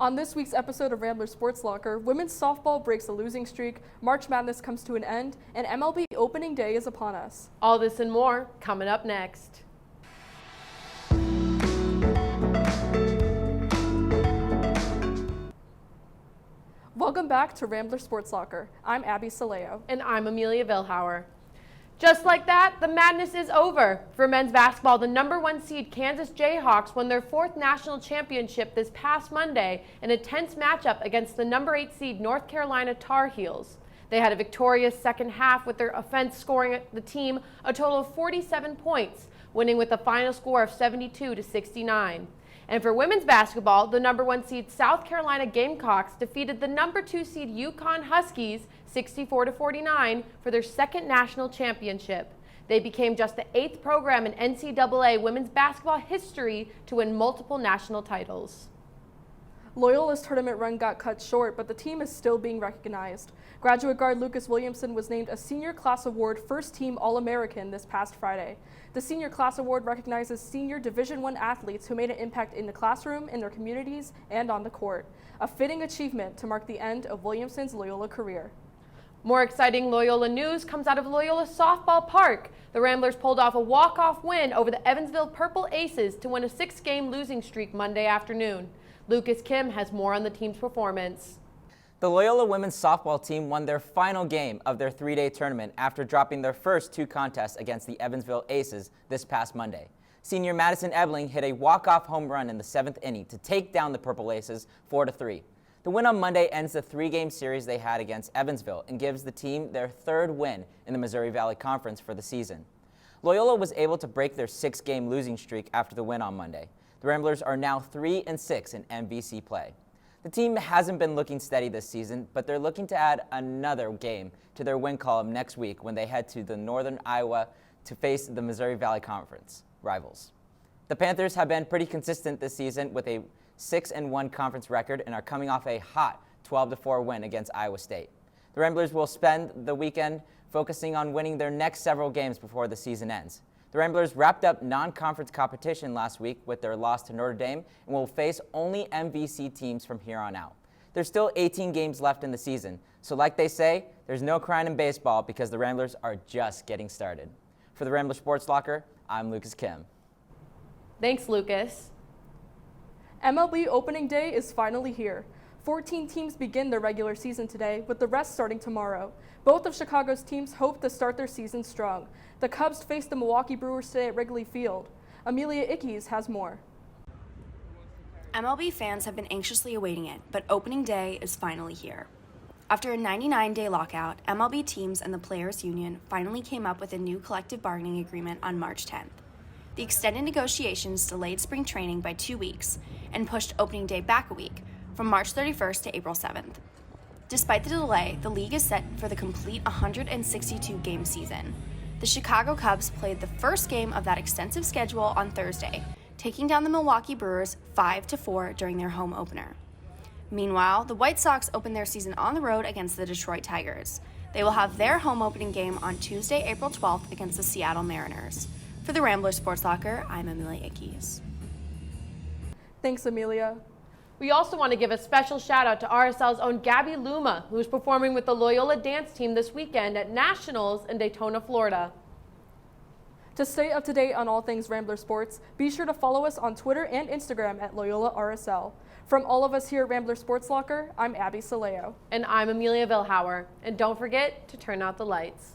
On this week's episode of Rambler Sports Locker, women's softball breaks a losing streak, March Madness comes to an end, and MLB Opening Day is upon us. All this and more coming up next. Welcome back to Rambler Sports Locker. I'm Abbey Sileo. And I'm Amelia Villhauer. Just like that, the madness is over. For men's basketball, the #1 seed Kansas Jayhawks won their 4th national championship this past Monday in a tense matchup against the #8 seed North Carolina Tar Heels. They had a victorious second half with their offense scoring the team a total of 47 points, winning with a final score of 72-69. And for women's basketball, the #1 seed South Carolina Gamecocks defeated the #2 seed UConn Huskies 64-49 for their 2nd national championship. They became just the 8th program in NCAA women's basketball history to win multiple national titles. Loyola's tournament run got cut short, but the team is still being recognized. Graduate guard Lucas Williamson was named a Senior Class Award First Team All-American this past Friday. The Senior Class Award recognizes senior Division I athletes who made an impact in the classroom, in their communities, and on the court. A fitting achievement to mark the end of Williamson's Loyola career. More exciting Loyola news comes out of Loyola Softball Park. The Ramblers pulled off a walk-off win over the Evansville Purple Aces to win a 6-game losing streak Monday afternoon. Kihmm has more on the team's performance. The Loyola women's softball team won their final game of their 3-day tournament after dropping their first 2 contests against the Evansville Aces this past Monday. Senior Madison Ebling hit a walk-off home run in the 7th inning to take down the Purple Aces 4-3. The win on Monday ends the 3-game series they had against Evansville and gives the team their 3rd win in the Missouri Valley Conference for the season. Loyola was able to break their 6-game losing streak after the win on Monday. The Ramblers are now 3-6 in MVC play. The team hasn't been looking steady this season, but they're looking to add another game to their win column next week when they head to the Northern Iowa to face the Missouri Valley Conference rivals. The Panthers have been pretty consistent this season with a 6-1 conference record and are coming off a hot 12-4 win against Iowa State. The Ramblers will spend the weekend focusing on winning their next several games before the season ends. The Ramblers wrapped up non-conference competition last week with their loss to Notre Dame and will face only MVC teams from here on out. There's still 18 games left in the season, so like they say, there's no crying in baseball because the Ramblers are just getting started. For the Rambler Sports Locker, I'm Kihmm. Thanks, Lucas. MLB Opening Day is finally here. 14 teams begin their regular season today, with the rest starting tomorrow. Both of Chicago's teams hope to start their season strong. The Cubs face the Milwaukee Brewers today at Wrigley Field. Amelia Ickes has more. MLB fans have been anxiously awaiting it, but opening day is finally here. After a 99-day lockout, MLB teams and the Players Union finally came up with a new collective bargaining agreement on March 10th. The extended negotiations delayed spring training by 2 weeks and pushed opening day back a week, from March 31st to April 7th. Despite the delay, the league is set for the complete 162-game season. The Chicago Cubs played the first game of that extensive schedule on Thursday, taking down the Milwaukee Brewers 5-4 during their home opener. Meanwhile, the White Sox opened their season on the road against the Detroit Tigers. They will have their home opening game on Tuesday, April 12th against the Seattle Mariners. For the Rambler Sports Locker, I'm Amelia Ickes. Thanks, Amelia. We also want to give a special shout out to RSL's own Gabby Luma, who is performing with the Loyola dance team this weekend at Nationals in Daytona, Florida. To stay up to date on all things Rambler Sports, be sure to follow us on Twitter and Instagram at Loyola RSL. From all of us here at Rambler Sports Locker, I'm Abbey Sileo. And I'm Amelia Villhauer. And don't forget to turn out the lights.